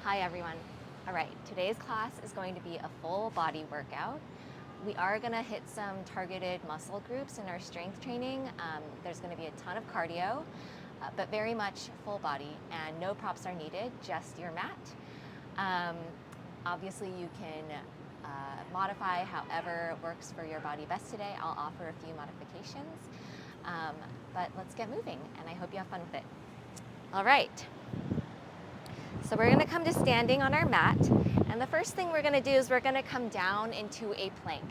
Hi everyone. All right, today's class is going to be a full body workout. We are gonna hit some targeted muscle groups in our strength training. There's gonna be a ton of cardio, but very much full body, and no props are needed, just your mat. Obviously you can modify however works for your body best today. I'll offer a few modifications, but let's get moving, and I hope you have fun with it. All right. So we're gonna come to standing on our mat, and the first thing we're gonna do is we're gonna come down into a plank.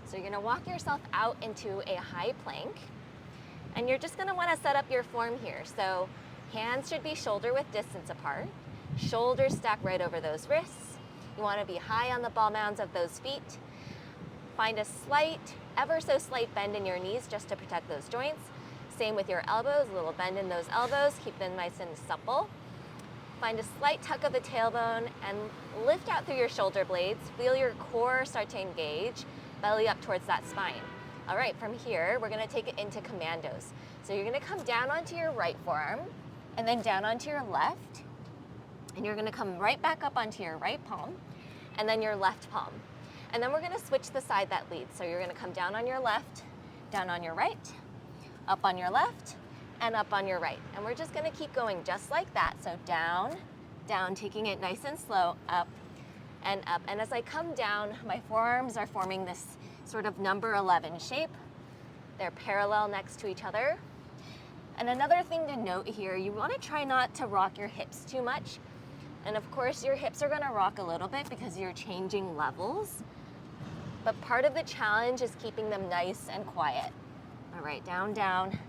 So you're gonna walk yourself out into a high plank, and you're just gonna wanna set up your form here. So hands should be shoulder width distance apart, shoulders stack right over those wrists. You wanna be high on the ball mounds of those feet. Find a slight, ever so slight bend in your knees just to protect those joints. Same with your elbows, a little bend in those elbows, keep them nice and supple. Find a slight tuck of the tailbone and lift out through your shoulder blades. Feel your core start to engage, belly up towards that spine. All right, from here, we're gonna take it into commandos. So you're gonna come down onto your right forearm and then down onto your left. And you're gonna come right back up onto your right palm and then your left palm. And then we're gonna switch the side that leads. So you're gonna come down on your left, down on your right, up on your left, and up on your right. And we're just gonna keep going just like that. So down, down, taking it nice and slow, up and up. And as I come down, my forearms are forming this sort of number 11 shape. They're parallel next to each other. And another thing to note here, you wanna try not to rock your hips too much. And of course, your hips are gonna rock a little bit because you're changing levels. But part of the challenge is keeping them nice and quiet. All right, down, down,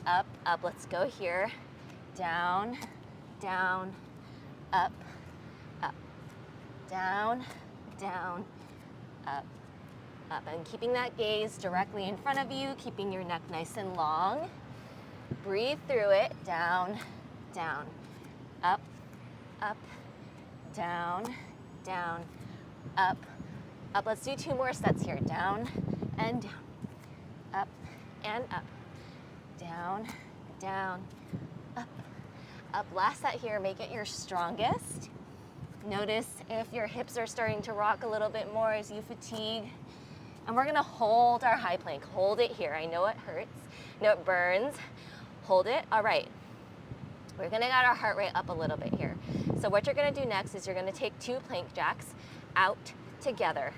up, up. Let's go here. Down, down, up, up. Down, down, up, up. And keeping that gaze directly in front of you, keeping your neck nice and long. Breathe through it. Down, down, up, up, down, down, up, up. Let's do 2 more sets here. Down and down, up and up, down, down, up, up. Last set here, make it your strongest. Notice if your hips are starting to rock a little bit more as you fatigue. And we're gonna hold our high plank. Hold it here. I know it hurts, I know it burns. Hold it. All right, we're gonna get our heart rate up a little bit here. So what you're gonna do next is you're gonna take 2 plank jacks, out, together,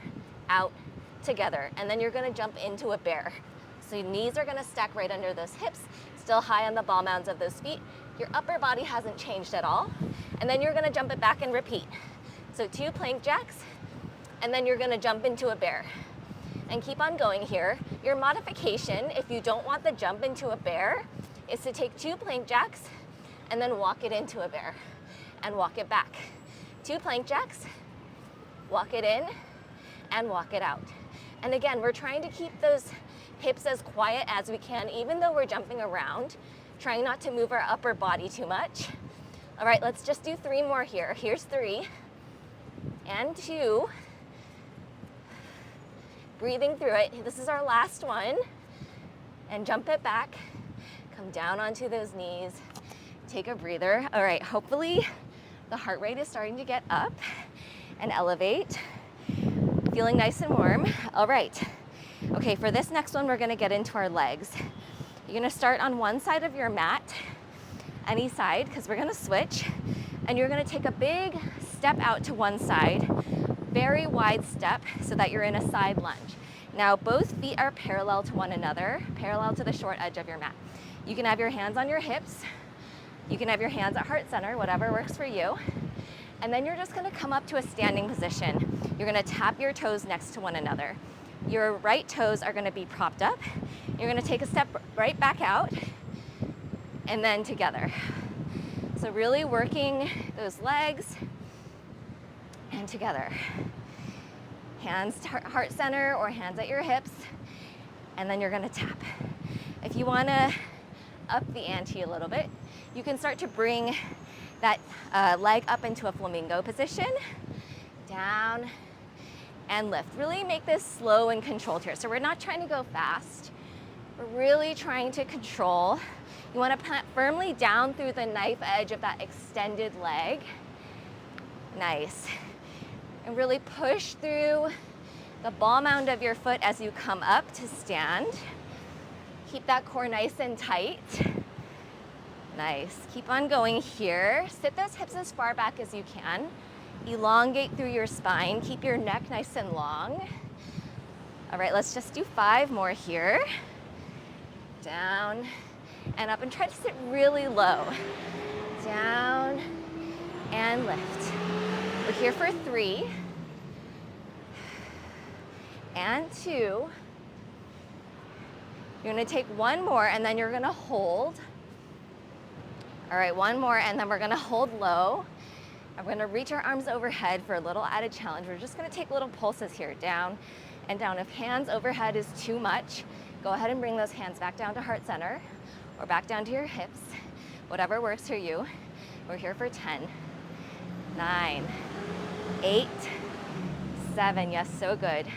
and then you're gonna jump into a bear. So your knees are gonna stack right under those hips, still high on the ball mounds of those feet. Your upper body hasn't changed at all. And then you're gonna jump it back and repeat. So 2 plank jacks, and then you're gonna jump into a bear. And keep on going here. Your modification, if you don't want the jump into a bear, is to take 2 plank jacks and then walk it into a bear and walk it back. 2 plank jacks, walk it in and walk it out. And again, we're trying to keep those hips as quiet as we can, even though we're jumping around, trying not to move our upper body too much. All right, let's just do 3 more here. Here's 3 and 2. Breathing through it. This is our last one. And jump it back. Come down onto those knees. Take a breather. All right, hopefully the heart rate is starting to get up and elevate. Feeling nice and warm. All right. Okay, for this next one, we're gonna get into our legs. You're gonna start on one side of your mat, any side, because we're gonna switch, and you're gonna take a big step out to one side, very wide step, so that you're in a side lunge. Now, both feet are parallel to one another, parallel to the short edge of your mat. You can have your hands on your hips, you can have your hands at heart center, whatever works for you, and then you're just gonna come up to a standing position. You're gonna tap your toes next to one another. Your right toes are gonna be propped up. You're gonna take a step right back out and then together. So really working those legs and together. Hands to heart center or hands at your hips, and then you're gonna tap. If you wanna up the ante a little bit, you can start to bring that leg up into a flamingo position, down, and lift. Really make this slow and controlled here. So we're not trying to go fast. We're really trying to control. You want to plant firmly down through the knife edge of that extended leg. Nice. And really push through the ball mound of your foot as you come up to stand. Keep that core nice and tight. Nice. Keep on going here. Sit those hips as far back as you can. Elongate through your spine. Keep your neck nice and long. All right, let's just do 5 more here. Down and up, and try to sit really low. Down and lift. We're here for 3 and 2. You're gonna take 1 more and then you're gonna hold. All right, 1 more and then we're gonna hold low. I'm gonna reach our arms overhead for a little added challenge. We're just gonna take little pulses here, down and down. If hands overhead is too much, go ahead and bring those hands back down to heart center or back down to your hips, whatever works for you. We're here for 10, 9, 8, 7, yes, so good.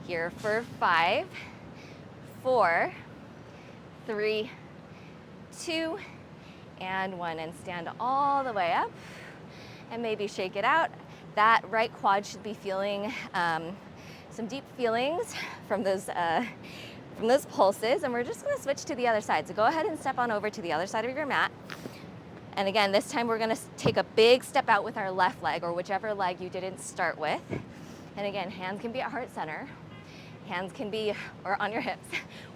Here for 5, 4, 3, 2, and 1, and stand all the way up, and maybe shake it out. That right quad should be feeling some deep feelings from those pulses, and we're just gonna switch to the other side. So go ahead and step on over to the other side of your mat. And again, this time we're gonna take a big step out with our left leg, or whichever leg you didn't start with. And again, hands can be at heart center. Hands can be or on your hips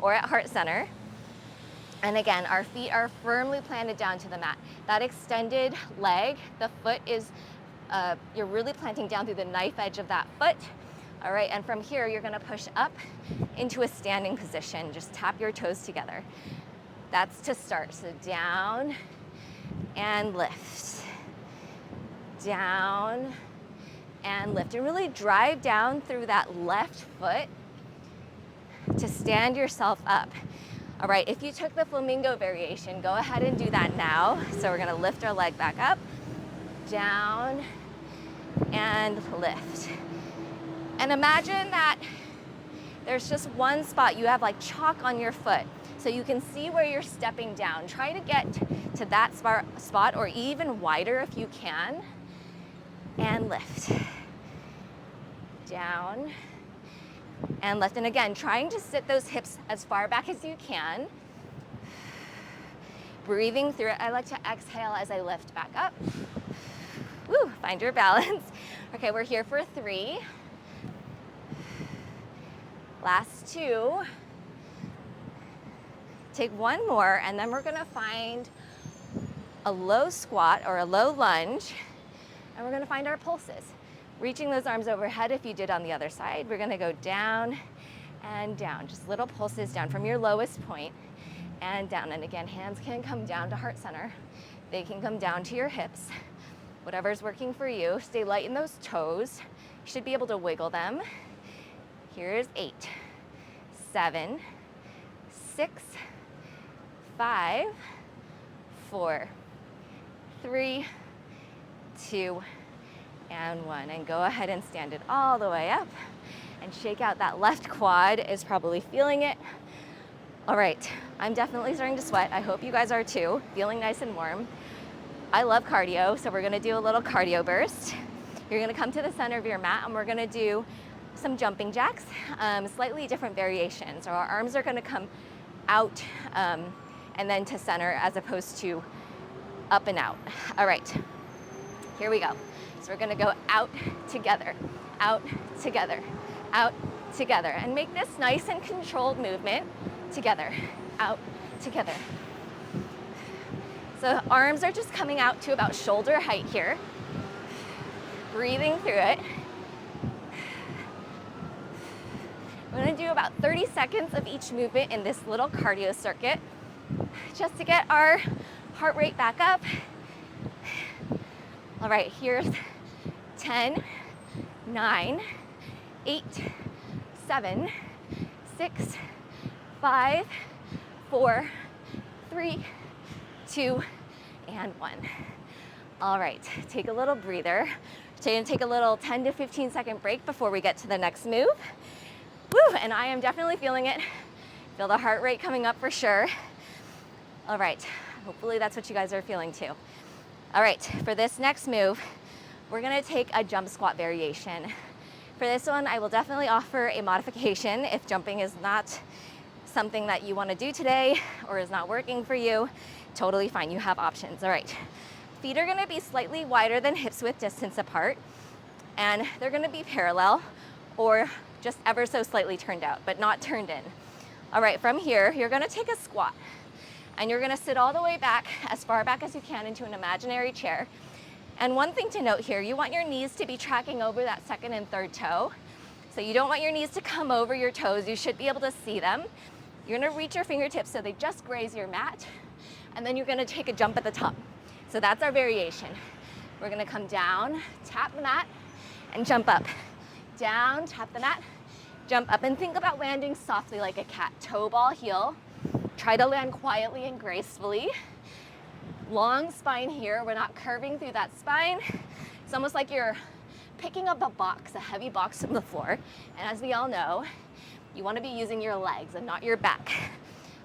or at heart center. And again, our feet are firmly planted down to the mat. That extended leg, the foot is, you're really planting down through the knife edge of that foot. All right, and from here, you're gonna push up into a standing position. Just tap your toes together. That's to start. So down and lift. Down and lift. And really drive down through that left foot to stand yourself up. All right, if you took the flamingo variation, go ahead and do that now. So we're gonna lift our leg back up, down, and lift. And imagine that there's just one spot. You have like chalk on your foot, so you can see where you're stepping down. Try to get to that spot or even wider if you can, and lift. Down and lift. And again, trying to sit those hips as far back as you can. Breathing through it. I like to exhale as I lift back up. Woo, find your balance. Okay, we're here for 3. Last 2. Take 1 more, and then we're gonna find a low squat or a low lunge, and we're gonna find our pulses. Reaching those arms overhead if you did on the other side. We're gonna go down and down, just little pulses down from your lowest point and down. And again, hands can come down to heart center. They can come down to your hips. Whatever's working for you. Stay light in those toes. You should be able to wiggle them. Here's 8, 7, 6, 5, 4, 3, 2, and 1. And go ahead and stand it all the way up and shake out that left quad. Is probably feeling it. All right, I'm definitely starting to sweat. I hope you guys are too, feeling nice and warm. I love cardio, so we're gonna do a little cardio burst. You're gonna come to the center of your mat and we're gonna do some jumping jacks, slightly different variations. So our arms are gonna come out and then to center as opposed to up and out. All right, here we go. So we're gonna go out together, out together, out together, and make this nice and controlled movement together, out together. So arms are just coming out to about shoulder height here. Breathing through it. We're gonna do about 30 seconds of each movement in this little cardio circuit, just to get our heart rate back up. All right, here's 10, 9, 8, 7, 6, 5, 4, 3, 2, and 1. All right, take a little breather. So you're gonna take a little 10 to 15 second break before we get to the next move. Woo, and I am definitely feeling it. Feel the heart rate coming up for sure. All right, hopefully that's what you guys are feeling too. All right, for this next move, we're gonna take a jump squat variation. For this one, I will definitely offer a modification if jumping is not something that you wanna do today or is not working for you. Totally fine, you have options. All right, feet are gonna be slightly wider than hips width distance apart, and they're gonna be parallel or just ever so slightly turned out, but not turned in. All right, from here, you're gonna take a squat and you're gonna sit all the way back, as far back as you can, into an imaginary chair. And one thing to note here, you want your knees to be tracking over that second and third toe. So you don't want your knees to come over your toes. You should be able to see them. You're gonna reach your fingertips so they just graze your mat, and then you're gonna take a jump at the top. So that's our variation. We're gonna come down, tap the mat, and jump up. Down, tap the mat, jump up, and think about landing softly like a cat. Toe ball heel. Try to land quietly and gracefully. Long spine here. We're not curving through that spine. It's almost like you're picking up a box, a heavy box from the floor. And as we all know, you want to be using your legs and not your back.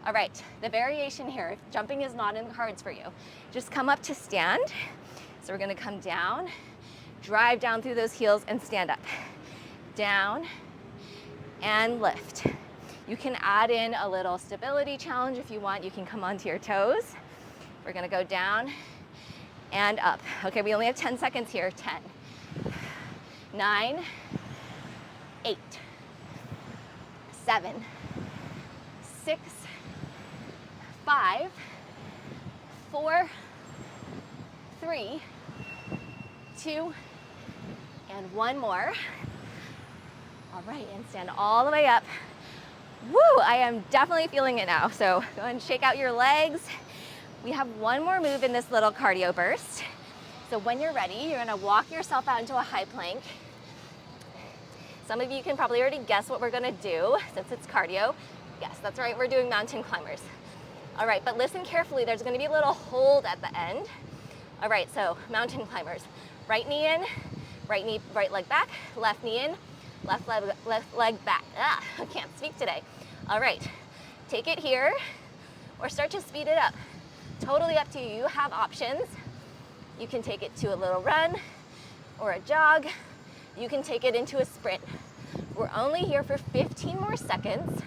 All right, the variation here, if jumping is not in the cards for you, just come up to stand. So we're going to come down, drive down through those heels, and stand up. Down and lift. You can add in a little stability challenge if you want. You can come onto your toes. We're gonna go down and up. Okay, we only have 10 seconds here. 10, 9, 8, 7, 6, 5, 4, 3, 2, and one more. All right, and stand all the way up. Woo, I am definitely feeling it now. So go ahead and shake out your legs. We have one more move in this little cardio burst. So when you're ready, you're gonna walk yourself out into a high plank. Some of you can probably already guess what we're gonna do since it's cardio. Yes, that's right, we're doing mountain climbers. All right, but listen carefully, there's gonna be a little hold at the end. All right, so mountain climbers. Right knee in, right leg back, left knee in, left leg back. I can't speak today. All right, take it here or start to speed it up. Totally up to you. You have options. You can take it to a little run or a jog. You can take it into a sprint. We're only here for 15 more seconds,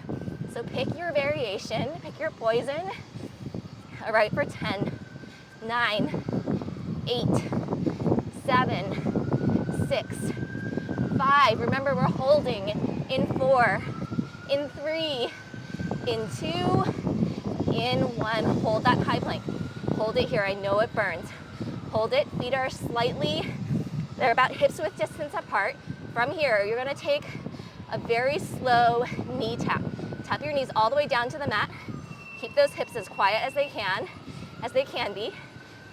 so pick your variation, pick your poison. All right, for 10, 9, 8, 7, 6, 5. Remember, we're holding in 4, in 3, in 2, in 1. Hold that high plank. Hold it here. I know it burns. Hold it. Feet are slightly, they're about hips width distance apart. From here, you're going to take a very slow knee tap. Tap your knees all the way down to the mat. Keep those hips as quiet as they can be.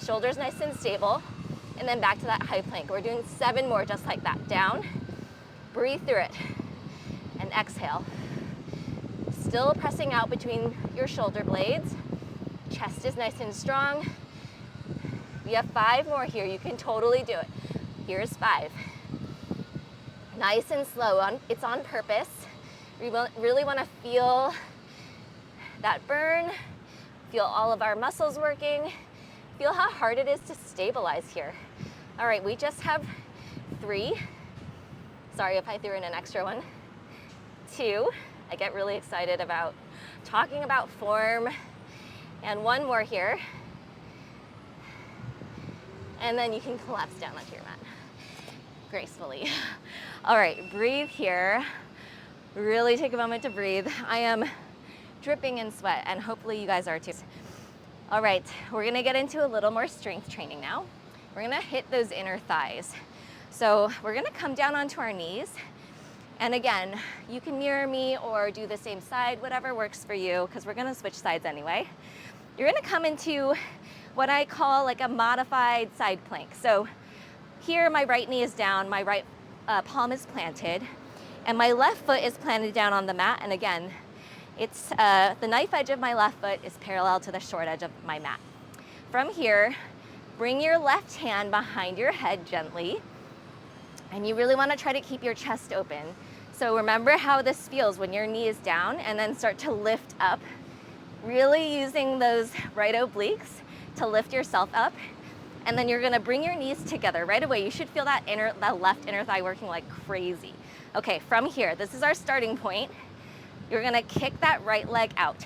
Shoulders nice and stable. And then back to that high plank. We're doing 7 more just like that. Down. Breathe through it and exhale. Still pressing out between your shoulder blades. Chest is nice and strong. We have 5 more here. You can totally do it. Here's 5. Nice and slow. It's on purpose. We really want to feel that burn. Feel all of our muscles working. Feel how hard it is to stabilize here. All right, we just have 3. Sorry if I threw in an extra one. 2, I get really excited about talking about form. And 1 more here. And then you can collapse down onto your mat gracefully. All right, breathe here. Really take a moment to breathe. I am dripping in sweat, and hopefully you guys are too. All right, we're gonna get into a little more strength training now. We're gonna hit those inner thighs. So we're gonna come down onto our knees. And again, you can mirror me or do the same side, whatever works for you, because we're gonna switch sides anyway. You're gonna come into what I call like a modified side plank. So here my right knee is down, my right palm is planted, and my left foot is planted down on the mat. And again, it's the knife edge of my left foot is parallel to the short edge of my mat. From here, bring your left hand behind your head gently, and you really want to try to keep your chest open. So remember how this feels when your knee is down, and then start to lift up, really using those right obliques to lift yourself up. And then you're gonna bring your knees together right away. You should feel that left inner thigh working like crazy. Okay, from here, this is our starting point. You're gonna kick that right leg out.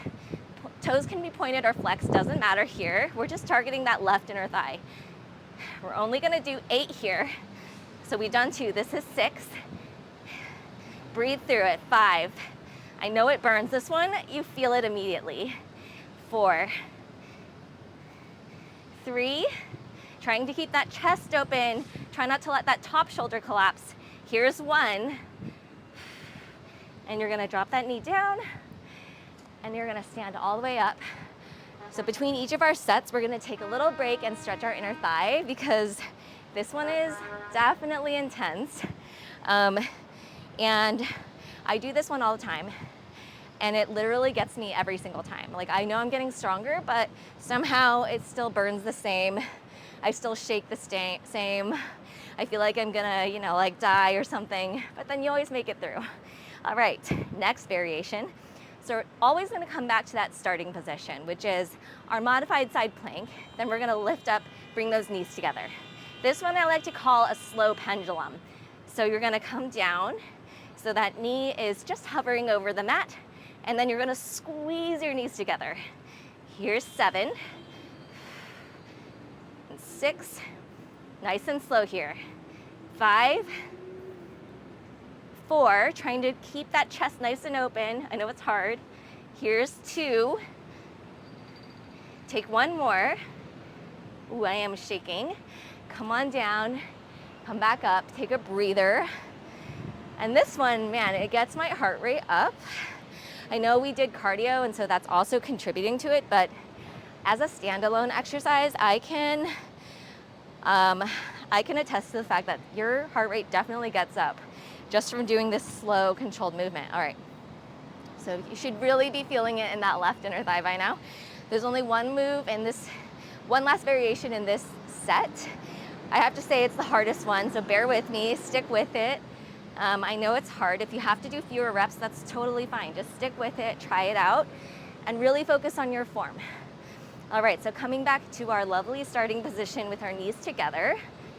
Toes can be pointed or flexed, doesn't matter here. We're just targeting that left inner thigh. We're only gonna do 8 here. So we've done 2, this is 6. Breathe through it, 5. I know it burns. This one, you feel it immediately. 4, 3, trying to keep that chest open. Try not to let that top shoulder collapse. Here's 1. And you're gonna drop that knee down and you're gonna stand all the way up. So between each of our sets, we're gonna take a little break and stretch our inner thigh because this one is definitely intense. And I do this one all the time and it literally gets me every single time. Like I know I'm getting stronger, but somehow it still burns the same. I still shake the same. I feel like I'm gonna, like die or something, but then you always make it through. All right, next variation. So we're always gonna come back to that starting position, which is our modified side plank. Then we're gonna lift up, bring those knees together. This one I like to call a slow pendulum. So you're gonna come down, so that knee is just hovering over the mat, and then you're gonna squeeze your knees together. Here's 7, and 6, nice and slow here. 5, 4, trying to keep that chest nice and open. I know it's hard. Here's 2. Take 1 more. Ooh, I am shaking. Come on down, come back up, take a breather. And this one, man, it gets my heart rate up. I know we did cardio, and so that's also contributing to it, but as a standalone exercise, I can attest to the fact that your heart rate definitely gets up just from doing this slow, controlled movement. All right, so you should really be feeling it in that left inner thigh by now. There's only one move in this, one last variation in this set. I have to say it's the hardest one, so bear with me, stick with it. I know it's hard. If you have to do fewer reps, that's totally fine. Just stick with it, try it out, and really focus on your form. All right, so coming back to our lovely starting position with our knees together,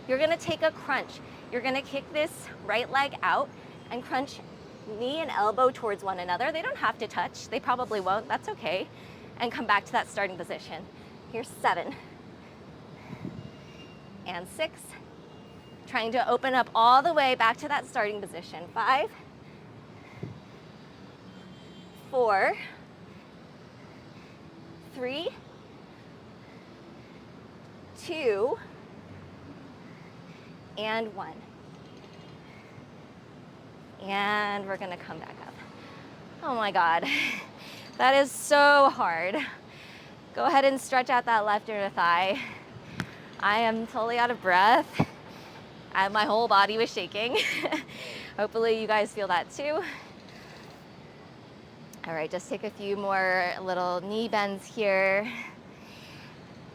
you're gonna take a crunch. You're gonna kick this right leg out and crunch knee and elbow towards one another. They don't have to touch. They probably won't. That's okay. And come back to that starting position. Here's 7 and 6. Trying to open up all the way back to that starting position. 5, 4, 3, 2, and 1. And we're gonna come back up. Oh my God, that is so hard. Go ahead and stretch out that left inner thigh. I am totally out of breath. My whole body was shaking. Hopefully you guys feel that too. All right, just take a few more little knee bends here.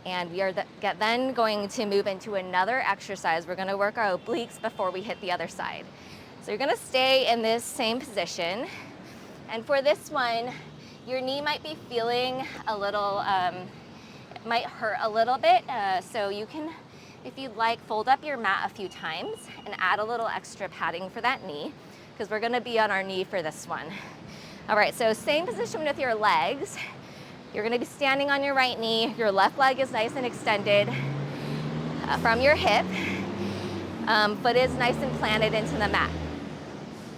And we are then going to move into another exercise. We're gonna work our obliques before we hit the other side. So you're gonna stay in this same position. And for this one, your knee might be feeling a little, it might hurt a little bit. So you can, if you'd like, fold up your mat a few times and add a little extra padding for that knee, because we're gonna be on our knee for this one. All right, so same position with your legs. You're gonna be standing on your right knee. Your left leg is nice and extended from your hip. Foot is nice and planted into the mat.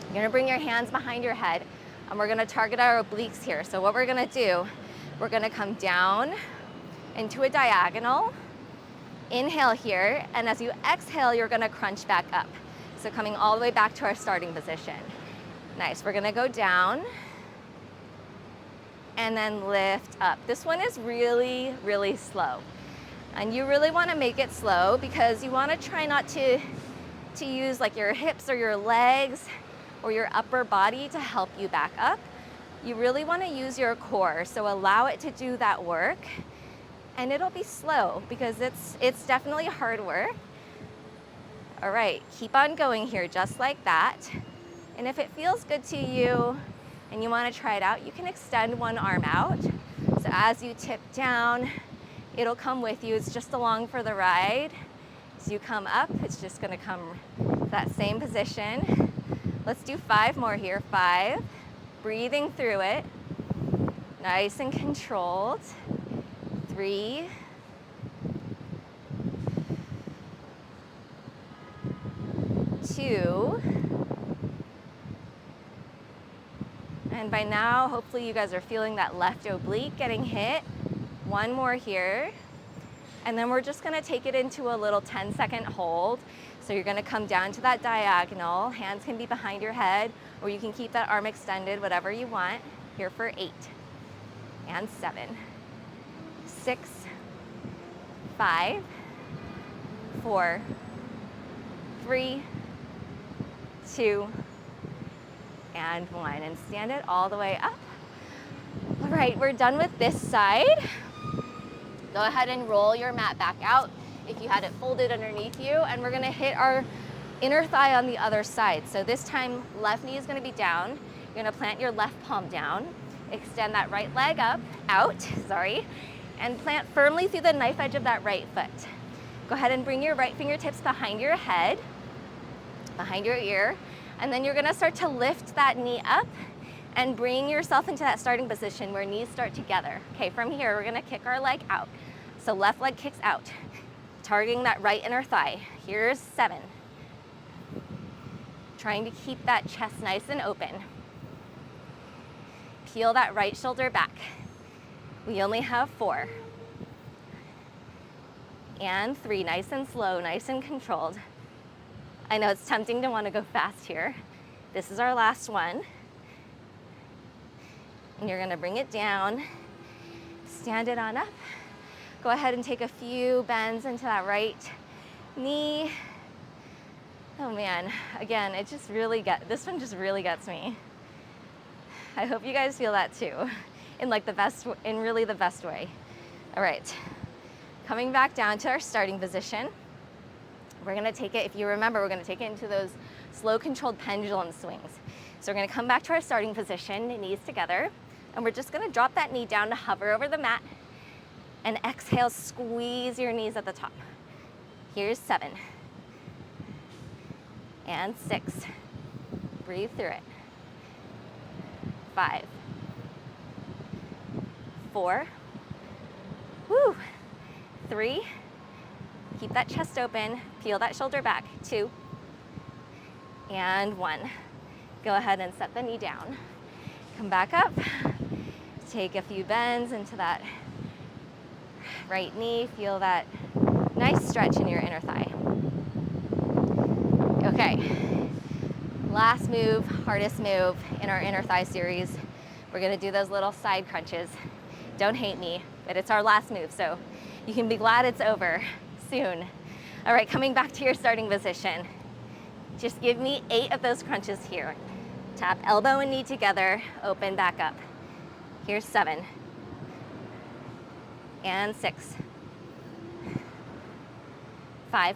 You're gonna bring your hands behind your head and we're gonna target our obliques here. So what we're gonna do, we're gonna come down into a diagonal. Inhale here, and as you exhale, you're gonna crunch back up. So coming all the way back to our starting position. Nice, we're gonna go down and then lift up. This one is really, really slow. And you really wanna make it slow because you wanna try not to use like your hips or your legs or your upper body to help you back up. You really wanna use your core, so allow it to do that work. And it'll be slow because it's definitely hard work. All right, keep on going here just like that. And if it feels good to you and you want to try it out, you can extend one arm out. So as you tip down, It'll come with you. It's just along for the ride. As you come up, it's just gonna come that same position. Let's do 5 more here. 5, breathing through it, nice and controlled. 3, 2, and by now, hopefully you guys are feeling that left oblique getting hit. 1 more here. And then we're just gonna take it into a little 10-second hold. So you're gonna come down to that diagonal. Hands can be behind your head, or you can keep that arm extended, whatever you want. Here for 8, and 7, 6, 5, 4, 3, 2, and 1. And stand it all the way up. All right, we're done with this side. Go ahead and roll your mat back out if you had it folded underneath you, and we're gonna hit our inner thigh on the other side. So this time, left knee is gonna be down. You're gonna plant your left palm down, extend that right leg up, out, and plant firmly through the knife edge of that right foot. Go ahead and bring your right fingertips behind your head, behind your ear, and then you're gonna start to lift that knee up and bring yourself into that starting position where knees start together. Okay, from here, we're gonna kick our leg out. So left leg kicks out, targeting that right inner thigh. Here's 7. Trying to keep that chest nice and open. Peel that right shoulder back. We only have 4. And 3, nice and slow, nice and controlled. I know it's tempting to want to go fast here. This is our last one. And you're gonna bring it down, stand it on up. Go ahead and take a few bends into that right knee. Oh man, again, this one just really gets me. I hope you guys feel that too, in really the best way. All right, coming back down to our starting position. We're gonna take it, if you remember, we're gonna take it into those slow controlled pendulum swings. So we're gonna come back to our starting position, knees together, and we're just gonna drop that knee down to hover over the mat, and exhale, squeeze your knees at the top. Here's 7, and 6, breathe through it. 5, 4, 3, keep that chest open, peel that shoulder back. 2, and 1. Go ahead and set the knee down. Come back up, take a few bends into that right knee, feel that nice stretch in your inner thigh. Okay, last move, hardest move in our inner thigh series. We're gonna do those little side crunches. Don't hate me, but it's our last move, so you can be glad it's over soon. All right, coming back to your starting position. Just give me 8 of those crunches here. Tap elbow and knee together, open back up. Here's 7, and 6, 5,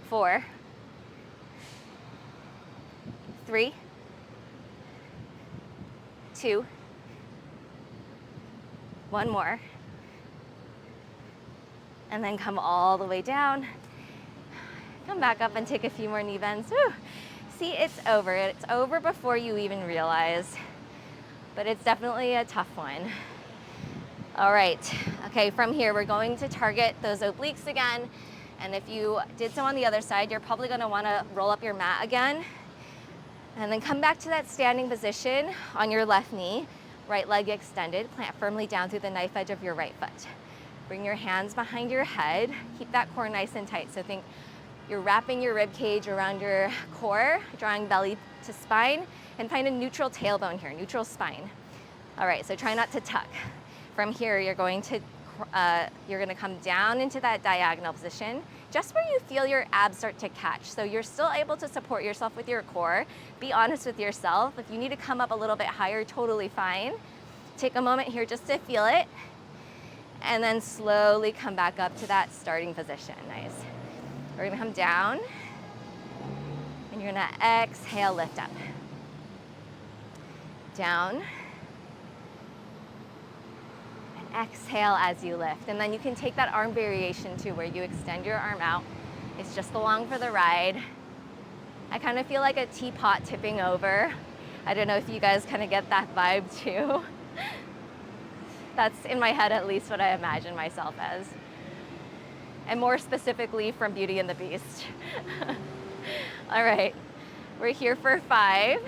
4, 3, 2, 1 more. And then come all the way down. Come back up and take a few more knee bends. Whew. See, it's over. It's over before you even realize, but it's definitely a tough one. All right, okay, from here, we're going to target those obliques again. And if you did so on the other side, you're probably gonna wanna roll up your mat again, and then come back to that standing position on your left knee, right leg extended, plant firmly down through the knife edge of your right foot. Bring your hands behind your head, keep that core nice and tight. So think you're wrapping your rib cage around your core, drawing belly to spine, and find a neutral tailbone here, neutral spine. All right, so try not to tuck. From here, you're gonna come down into that diagonal position, just where you feel your abs start to catch. So you're still able to support yourself with your core. Be honest with yourself. If you need to come up a little bit higher, totally fine. Take a moment here just to feel it, and then slowly come back up to that starting position. Nice. We're gonna come down, and you're gonna exhale, lift up. Down, and exhale as you lift. And then you can take that arm variation too, where you extend your arm out. It's just along for the ride. I kind of feel like a teapot tipping over. I don't know if you guys kind of get that vibe too. That's in my head at least what I imagine myself as. And more specifically from Beauty and the Beast. All right, we're here for 5.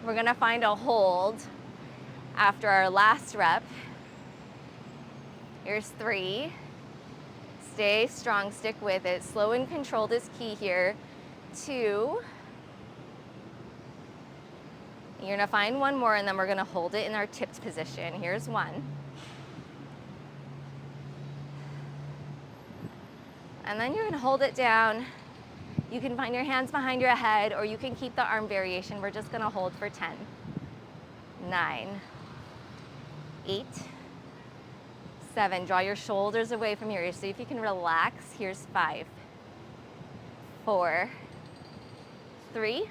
We're gonna find a hold after our last rep. Here's 3. Stay strong, stick with it. Slow and controlled is key here. 2. You're gonna find one more and then we're gonna hold it in our tipped position. Here's 1. And then you're gonna hold it down. You can find your hands behind your head or you can keep the arm variation. We're just gonna hold for 10, 9, 8, 7. Draw your shoulders away from here. See if you can relax. Here's 5, 4, 3,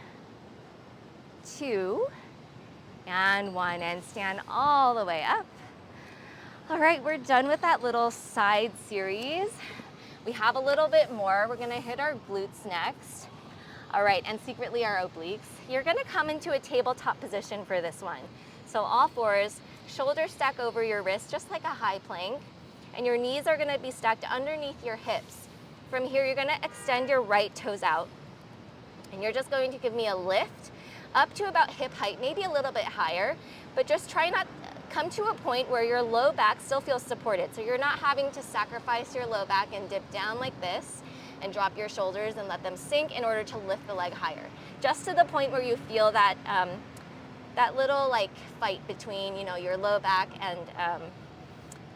2, and 1. And stand all the way up. All right, we're done with that little side series. We have a little bit more. We're gonna hit our glutes next. All right, and secretly our obliques. You're gonna come into a tabletop position for this one. So all 4s, shoulders stack over your wrists, just like a high plank, and your knees are gonna be stacked underneath your hips. From here, you're gonna extend your right toes out, and you're just going to give me a lift up to about hip height, maybe a little bit higher, but just try not come to a point where your low back still feels supported. So you're not having to sacrifice your low back and dip down like this and drop your shoulders and let them sink in order to lift the leg higher. Just to the point where you feel that that little like fight between, you know, your low back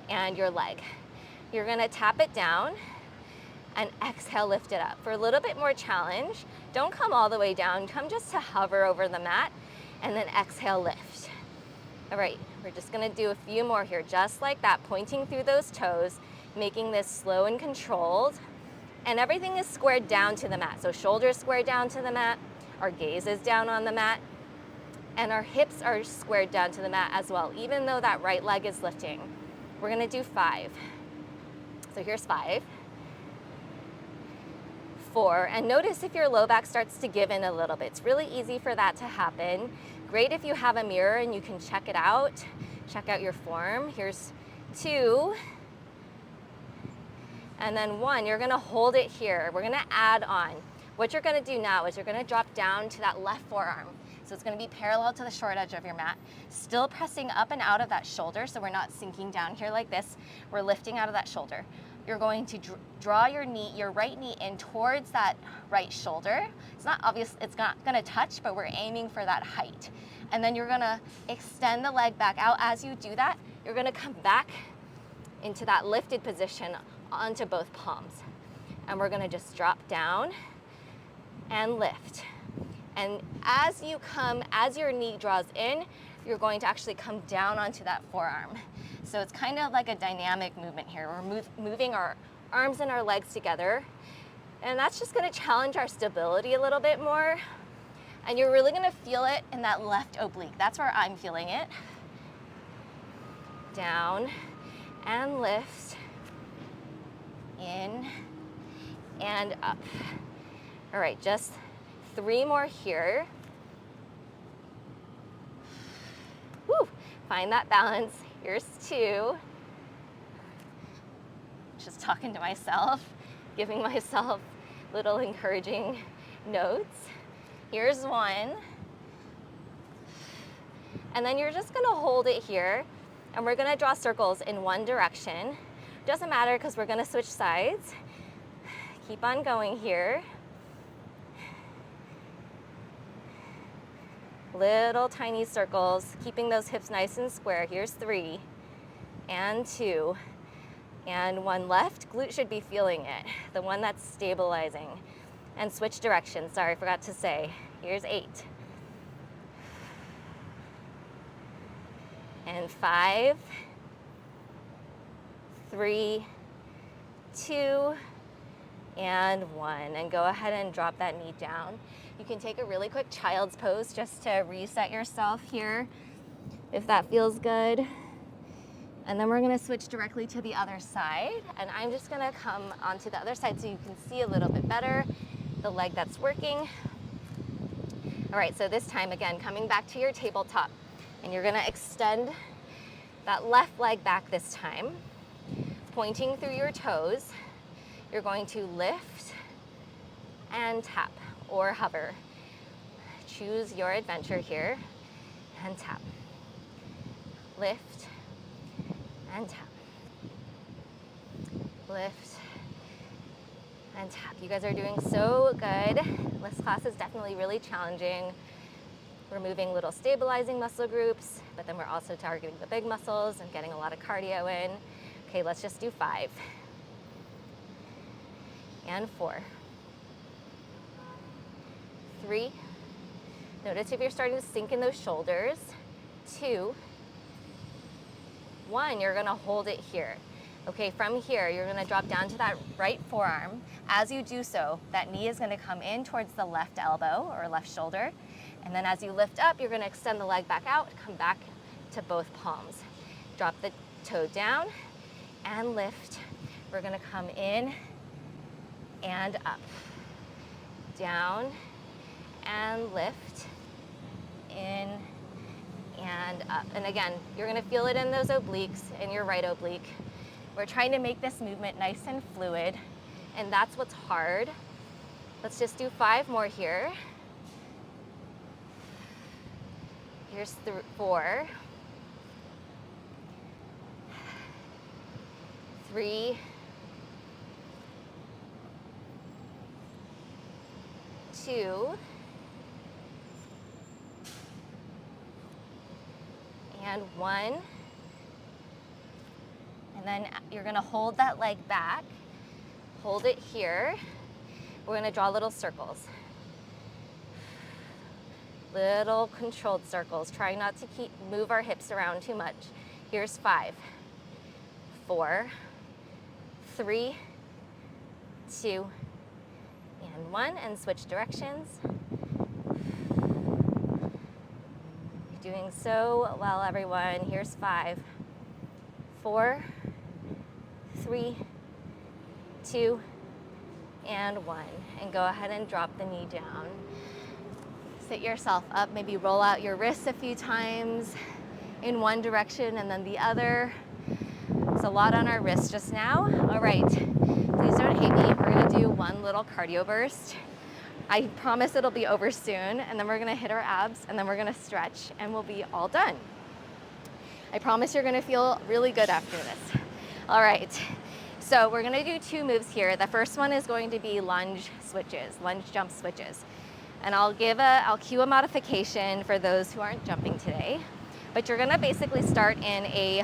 and your leg. You're gonna tap it down and exhale, lift it up. For a little bit more challenge, don't come all the way down, come just to hover over the mat and then exhale, lift. All right, we're just gonna do a few more here, just like that, pointing through those toes, making this slow and controlled. And everything is squared down to the mat. So shoulders squared down to the mat, our gaze is down on the mat, and our hips are squared down to the mat as well, even though that right leg is lifting. We're gonna do 5. So here's 5, 4, and notice if your low back starts to give in a little bit. It's really easy for that to happen. Great if you have a mirror and you can check it out. Check out your form. Here's 2. And then 1, you're gonna hold it here. We're gonna add on. What you're gonna do now is you're gonna drop down to that left forearm. So it's gonna be parallel to the short edge of your mat. Still pressing up and out of that shoulder, so we're not sinking down here like this. We're lifting out of that shoulder. You're going to draw your right knee in towards that right shoulder. It's not obvious, it's not gonna touch, but we're aiming for that height. And then you're gonna extend the leg back out. As you do that, you're gonna come back into that lifted position onto both palms. And we're gonna just drop down and lift. And as your knee draws in, you're going to actually come down onto that forearm. So it's kind of like a dynamic movement here. We're moving our arms and our legs together. And that's just gonna challenge our stability a little bit more. And you're really gonna feel it in that left oblique. That's where I'm feeling it. Down and lift. In and up. All right, just 3 more here. Woo, find that balance. Here's 2. Just talking to myself, giving myself little encouraging notes. Here's 1. And then you're just gonna hold it here and we're gonna draw circles in one direction. Doesn't matter because we're gonna switch sides. Keep on going here. Little tiny circles, keeping those hips nice and square. Here's 3 and 2 and 1 left. Glute should be feeling it, the one that's stabilizing. And switch directions, sorry, forgot to say. Here's 8 and 5, 3, 2, and 1. And go ahead and drop that knee down. You can take a really quick child's pose just to reset yourself here, if that feels good. And then we're gonna switch directly to the other side. And I'm just gonna come onto the other side so you can see a little bit better the leg that's working. All right, so this time, again, coming back to your tabletop. And you're gonna extend that left leg back this time, pointing through your toes. You're going to lift and tap or hover. Choose your adventure here and tap. Lift and tap. Lift and tap. You guys are doing so good. This class is definitely really challenging. We're moving little stabilizing muscle groups, but then we're also targeting the big muscles and getting a lot of cardio in. Okay, let's just do 5 and 4, 3. Notice if you're starting to sink in those shoulders. 2, 1, you're gonna hold it here. Okay, from here, you're gonna drop down to that right forearm. As you do so, that knee is gonna come in towards the left elbow or left shoulder. And then as you lift up, you're gonna extend the leg back out, come back to both palms. Drop the toe down and lift. We're gonna come in and up. Down and lift. In and up. And again, you're gonna feel it in those obliques, in your right oblique. We're trying to make this movement nice and fluid, and that's what's hard. Let's just do 5 more here. Here's 4, 3, 2, and 1. And then you're gonna hold that leg back, hold it here. We're gonna draw little circles. Little controlled circles, trying not to move our hips around too much. Here's 5, 4, 3, 2, and 1, and switch directions. You're doing so well, everyone. Here's 5, 4, 3, 2, and 1. And go ahead and drop the knee down. Sit yourself up, maybe roll out your wrists a few times in one direction and then the other. It's a lot on our wrists just now. All right, please don't hate me. We're gonna do one little cardio burst. I promise it'll be over soon, and then we're gonna hit our abs, and then we're gonna stretch, and we'll be all done. I promise you're gonna feel really good after this. All right, so we're gonna do 2 moves here. The first one is going to be lunge switches, lunge jump switches. And I'll cue a modification for those who aren't jumping today. But you're gonna basically start in a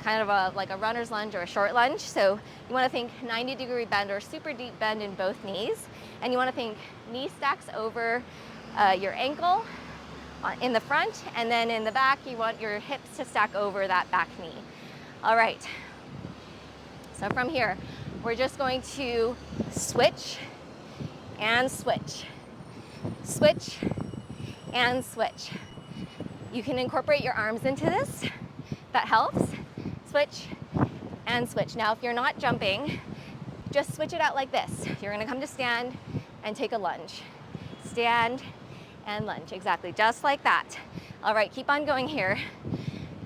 kind of like a runner's lunge or a short lunge. So you wanna think 90-degree bend or super deep bend in both knees. And you wanna think knee stacks over your ankle in the front, and then in the back, you want your hips to stack over that back knee. All right, so from here, we're just going to switch and switch. Switch and switch. You can incorporate your arms into this. That helps. Switch and switch. Now, if you're not jumping, just switch it out like this. You're gonna come to stand and take a lunge. Stand and lunge, exactly, just like that. All right, keep on going here.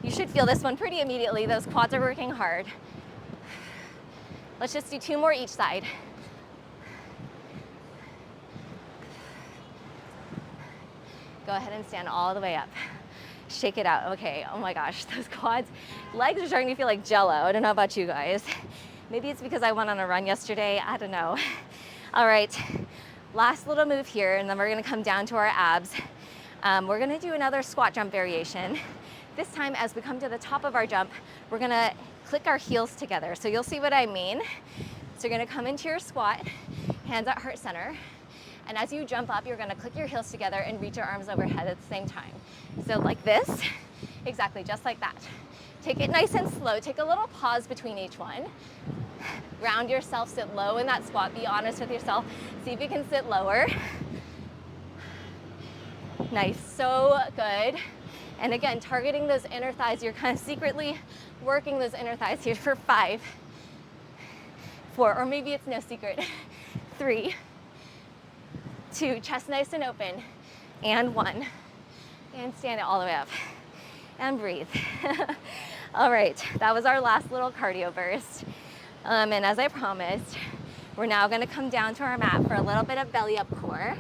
You should feel this one pretty immediately. Those quads are working hard. Let's just do 2 more each side. Go ahead and stand all the way up. Shake it out. Okay, oh my gosh, those quads, legs are starting to feel like jello. I don't know about you guys. Maybe it's because I went on a run yesterday, I don't know. All right, last little move here, and then we're gonna come down to our abs. We're gonna do another squat jump variation. This time, as we come to the top of our jump, we're gonna click our heels together. So you'll see what I mean. So you're gonna come into your squat, hands at heart center. And as you jump up, you're gonna click your heels together and reach your arms overhead at the same time. So like this, exactly, just like that. Take it nice and slow. Take a little pause between each one. Ground yourself, sit low in that squat. Be honest with yourself. See if you can sit lower. Nice, so good. And again, targeting those inner thighs, you're kind of secretly working those inner thighs here for 5, 4, or maybe it's no secret, 3, 2, chest nice and open, and 1, and stand it all the way up, and breathe. All right, that was our last little cardio burst. And as I promised, we're now gonna come down to our mat for a little bit of belly up core,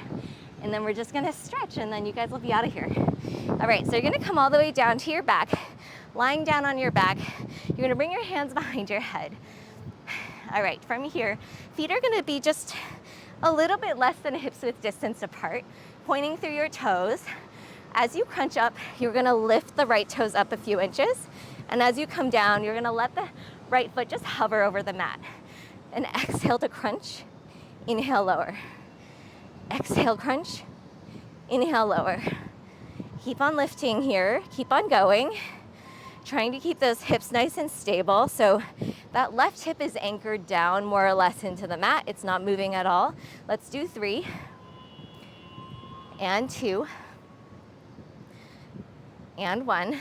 and then we're just gonna stretch, and then you guys will be out of here. All right, so you're gonna come all the way down to your back, lying down on your back. You're gonna bring your hands behind your head. All right, from here, feet are gonna be just a little bit less than hips width distance apart, pointing through your toes. As you crunch up, you're gonna lift the right toes up a few inches, and as you come down, you're gonna let the right foot just hover over the mat. And exhale to crunch, inhale, lower. Exhale, crunch, inhale, lower. Keep on lifting here, keep on going. Trying to keep those hips nice and stable. So that left hip is anchored down more or less into the mat. It's not moving at all. Let's do 3, and 2, and 1.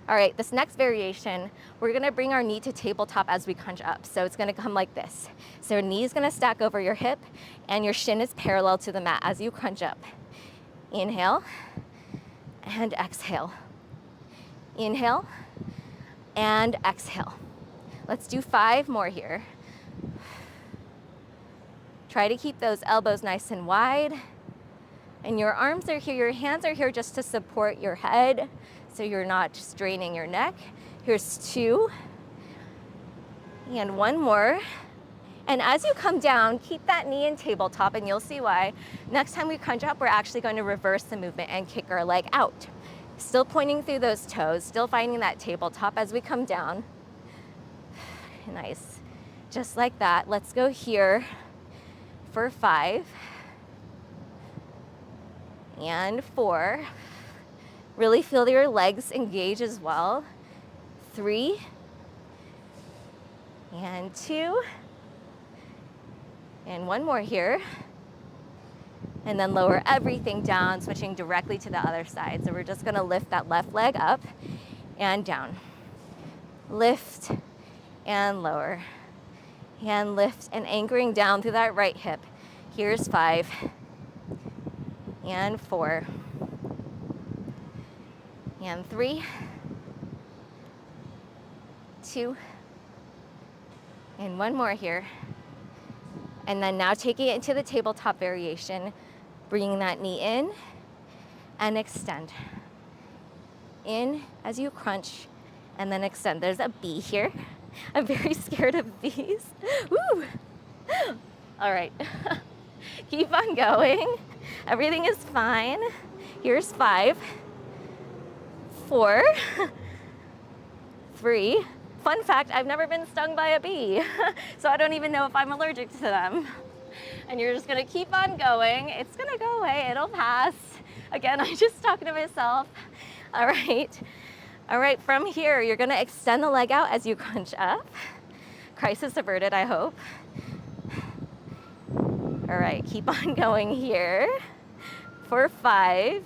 All right, this next variation, we're gonna bring our knee to tabletop as we crunch up. So it's gonna come like this. So your knee is gonna stack over your hip and your shin is parallel to the mat as you crunch up. Inhale and exhale. Inhale and exhale. Let's do 5 more here. Try to keep those elbows nice and wide. And your arms are here, your hands are here just to support your head, so you're not straining your neck. Here's 2, and 1 more. And as you come down, keep that knee in tabletop, and you'll see why. Next time we crunch up, we're actually going to reverse the movement and kick our leg out. Still pointing through those toes, still finding that tabletop as we come down. Nice, just like that. Let's go here for 5, and 4. Really feel your legs engage as well. 3, and 2, and 1 more here. And then lower everything down, switching directly to the other side. So we're just gonna lift that left leg up and down. Lift and lower. And lift and anchoring down through that right hip. Here's 5, and 4, and 3, 2, and 1 more here. And then now taking it into the tabletop variation, bringing that knee in and extend. In as you crunch, and then extend. There's a bee here. I'm very scared of bees. Woo! All right, keep on going. Everything is fine. Here's 5, 4, 3. Fun fact, I've never been stung by a bee, so I don't even know if I'm allergic to them. And you're just gonna keep on going. It's gonna go away, it'll pass. Again, I'm just talking to myself. All right. All right, from here, you're gonna extend the leg out as you crunch up. Crisis averted, I hope. All right, keep on going here for 5,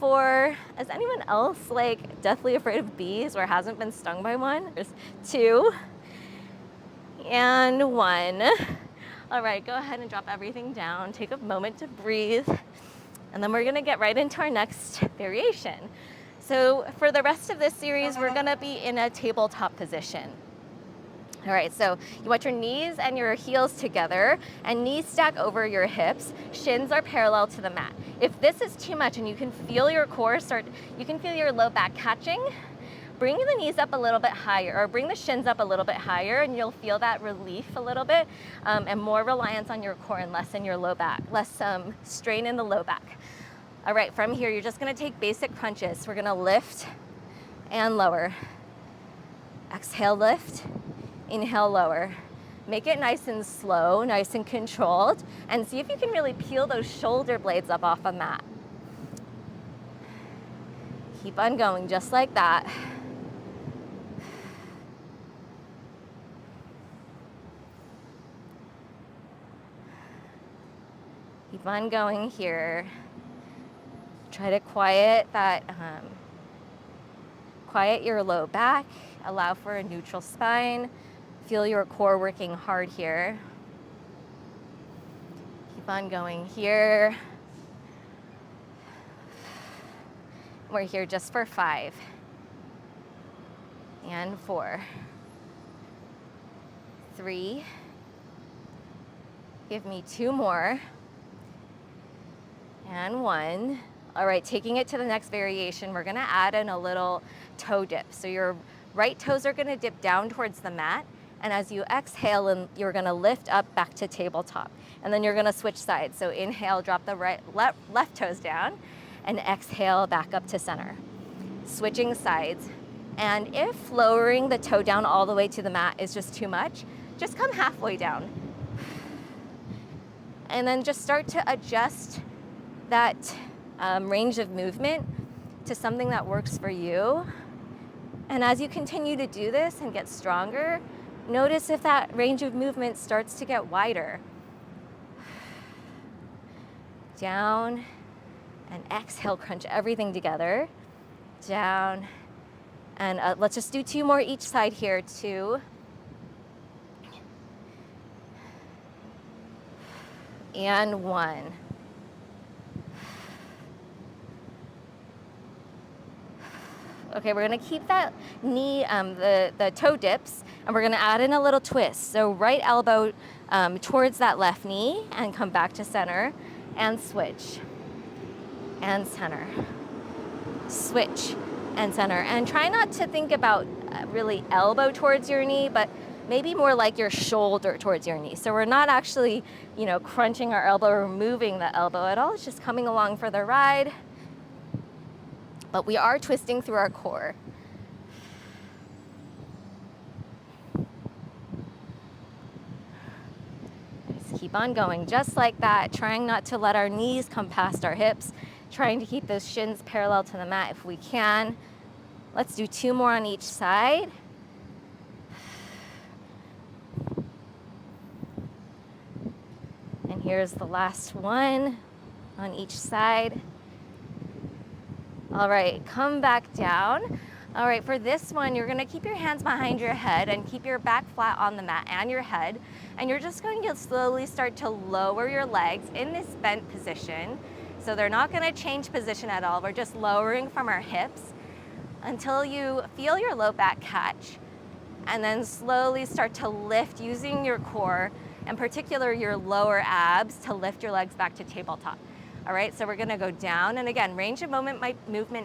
4. Is anyone else like deathly afraid of bees or hasn't been stung by one? There's 2, and 1. All right, go ahead and drop everything down. Take a moment to breathe. And then we're gonna get right into our next variation. So for the rest of this series, we're gonna be in a tabletop position. All right, so you want your knees and your heels together and knees stack over your hips. Shins are parallel to the mat. If this is too much and you can feel your core you can feel your low back catching, bring the knees up a little bit higher or bring the shins up a little bit higher and you'll feel that relief a little bit and more reliance on your core and less in your low back, less strain in the low back. All right, from here, you're just gonna take basic crunches. We're gonna lift and lower. Exhale, lift. Inhale, lower. Make it nice and slow, nice and controlled, and see if you can really peel those shoulder blades up off a mat. Keep on going, just like that. Keep on going here. Try to quiet that, quiet your low back, allow for a neutral spine. Feel your core working hard here. Keep on going here. We're here just for 5 and 4, 3. Give me 2 more and 1. All right, taking it to the next variation, we're gonna add in a little toe dip. So your right toes are gonna dip down towards the mat, and as you exhale, and you're gonna lift up back to tabletop. And then you're gonna switch sides. So inhale, drop the left toes down, and exhale back up to center. Switching sides. And if lowering the toe down all the way to the mat is just too much, just come halfway down. And then just start to adjust that range of movement to something that works for you. And as you continue to do this and get stronger, notice if that range of movement starts to get wider. Down, and exhale, crunch everything together. Down, and let's just do 2 more each side here. 2. And 1. Okay, we're gonna keep that knee, the toe dips, and we're gonna add in a little twist. So right elbow towards that left knee, and come back to center, and switch, and center, switch, and center. And try not to think about really elbow towards your knee, but maybe more like your shoulder towards your knee. So we're not actually, crunching our elbow or moving the elbow at all. It's just coming along for the ride. But we are twisting through our core. Just keep on going, just like that, trying not to let our knees come past our hips, trying to keep those shins parallel to the mat if we can. Let's do 2 more on each side. And here's the last one on each side. All right, come back down. All right, for this one, you're gonna keep your hands behind your head and keep your back flat on the mat and your head. And you're just going to slowly start to lower your legs in this bent position. So they're not gonna change position at all. We're just lowering from our hips until you feel your low back catch. And then slowly start to lift using your core, in particular your lower abs, to lift your legs back to tabletop. All right, so we're gonna go down, and again, range of movement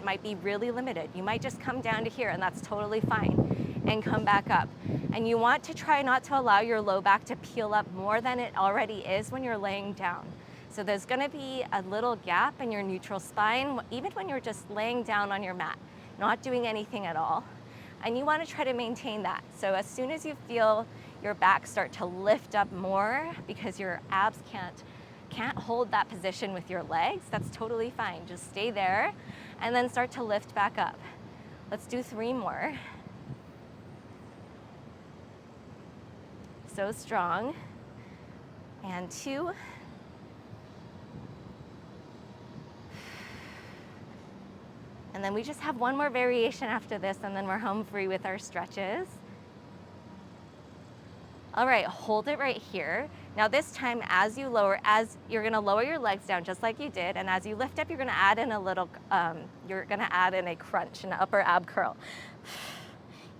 might be really limited. You might just come down to here, and that's totally fine, and come back up. And you want to try not to allow your low back to peel up more than it already is when you're laying down. So there's gonna be a little gap in your neutral spine, even when you're just laying down on your mat, not doing anything at all. And you wanna try to maintain that. So as soon as you feel your back start to lift up more because your abs can't hold that position with your legs, that's totally fine. Just stay there and then start to lift back up. Let's do 3 more. So strong. And 2. And then we just have 1 more variation after this, and then we're home free with our stretches. All right, hold it right here. Now this time, as you're gonna lower your legs down just like you did, and as you lift up, you're gonna add in a crunch, an upper ab curl.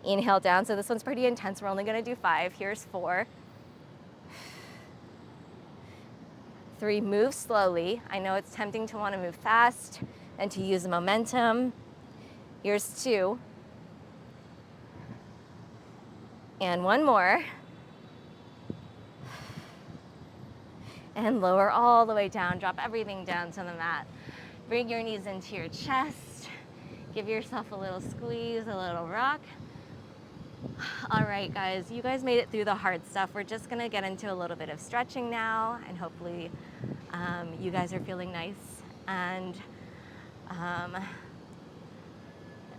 Inhale down, so this one's pretty intense. We're only gonna do 5. Here's 4. 3, move slowly. I know it's tempting to wanna move fast and to use momentum. Here's 2. And 1 more. And lower all the way down, drop everything down to the mat. Bring your knees into your chest. Give yourself a little squeeze, a little rock. All right, guys, you guys made it through the hard stuff. We're just gonna get into a little bit of stretching now, and hopefully you guys are feeling nice and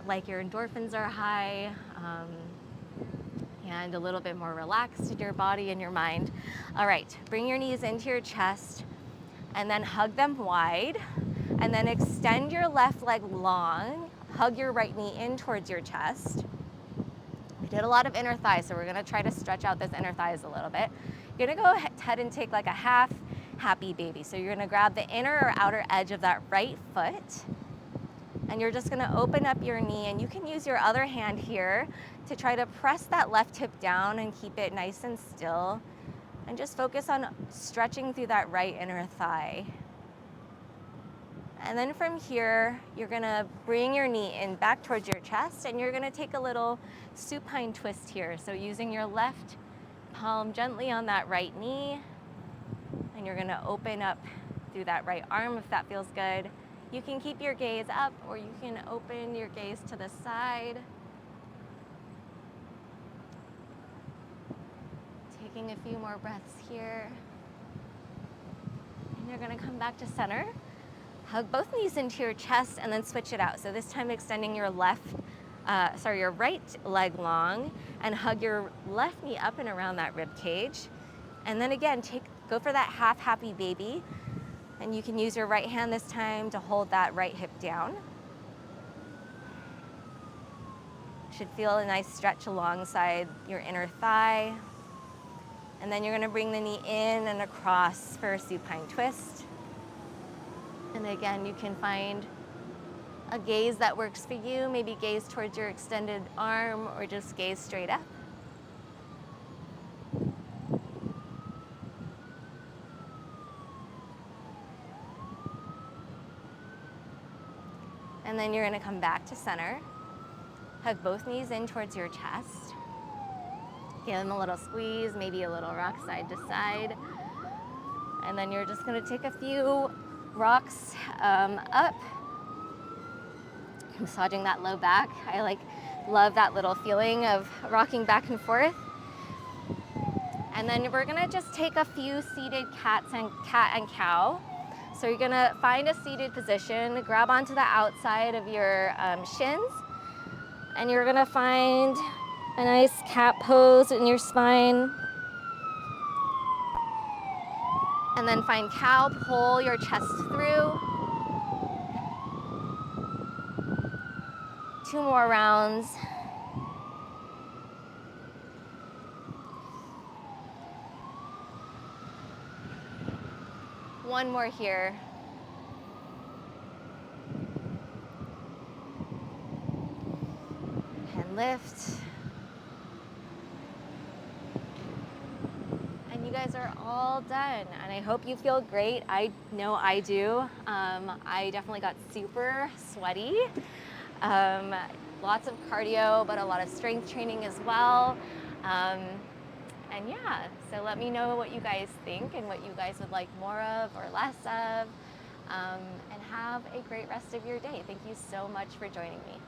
like your endorphins are high, and a little bit more relaxed in your body and your mind. All right, bring your knees into your chest and then hug them wide And then extend your left leg long, hug your right knee in towards your chest. We did a lot of inner thighs, so we're gonna try to stretch out those inner thighs a little bit. You're gonna go ahead and take like a half happy baby. So you're gonna grab the inner or outer edge of that right foot, and you're just gonna open up your knee, and you can use your other hand here to try to press that left hip down and keep it nice and still, and just focus on stretching through that right inner thigh. And then from here, you're gonna bring your knee in back towards your chest, and you're gonna take a little supine twist here. So using your left palm gently on that right knee, and you're gonna open up through that right arm if that feels good. You can keep your gaze up, or you can open your gaze to the side. Taking a few more breaths here. And you're gonna come back to center. Hug both knees into your chest and then switch it out. So this time extending your your right leg long, and hug your left knee up and around that rib cage. And then again, go for that half happy baby. And you can use your right hand this time to hold that right hip down. Should feel a nice stretch alongside your inner thigh. And then you're gonna bring the knee in and across for a supine twist. And again, you can find a gaze that works for you. Maybe gaze towards your extended arm, or just gaze straight up. And then you're gonna come back to center. Hug both knees in towards your chest. Give them a little squeeze, maybe a little rock side to side. And then you're just gonna take a few rocks up, massaging that low back. I love that little feeling of rocking back and forth. And then we're gonna just take a few seated cat and cow. So you're gonna find a seated position, grab onto the outside of your shins, and you're gonna find a nice cat pose in your spine. And then find cow, pull your chest through. 2 more rounds. One more here. And lift. And you guys are all done. And I hope you feel great. I know I do. I definitely got super sweaty. Lots of cardio, but a lot of strength training as well. And yeah, so let me know what you guys think and what you guys would like more of or less of. And have a great rest of your day. Thank you so much for joining me.